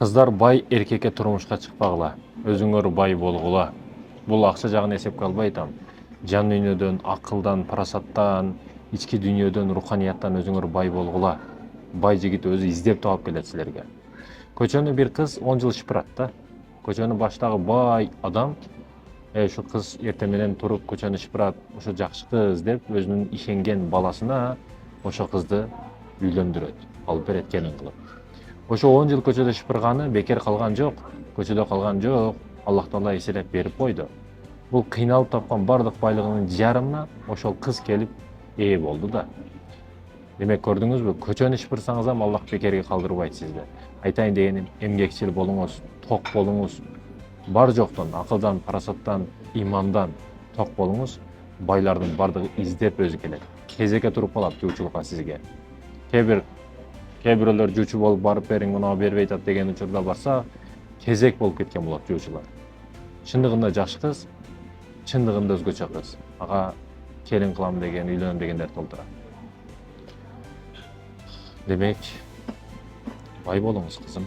Kızlar bay erkekке turmuşka чыкпагыла, өзүңөр бай болгула. Бул акча жагын эсепке албай айтам. Жан дүйнөдөн, акылдан, парасаттан, ички дүйнөдөн, руханияттан өзүңөр бай болгула. Бай жигит өзү издеп таап келет силерге. Көчөнү бир кыз 10 жыл шыпырат да. Көчөнүн баштагы бай адам ушу кыз эртең менен туруп көчөнү шыпырат, ошо жакшы кыз деп өзүнүн ишенген баласына ошо кызды үйлөндүрөт, алып берет келин кылып. Ошо 10 жыл көчөдө шыпырганы бекер калган жок, көчөдө калган жок, Аллах Таала эселеп берип койду. Бул кыйналып тапкан бардык байлыгынын жарымына ошол кыз келип ээ болду да. Демек көрдүңүзбү, көчөнү шыпырсаңыз ham Аллах бекерге калдырбайт сизди. Айтайын дегеним, эмгекчил болуңуз, ток болуңуз, бар жоктон, акылдан, парасаттан, имандан ток болуңуз, байлардын бардыгы издеп өзү келет. Кезекке туруп калат жуучулукка сизге. Кээ бирөөлөр жуучу болуп барып бериң, мына бербей атат деген учурда барса, кезек болуп кеткен болот жуучулар. Чындыгында жакшы кыз, чындыгында өзгөчө кыз. Ага келин кылам деген, үйлөнөм дегендер толтура. Демек, бай болуңуз кызым.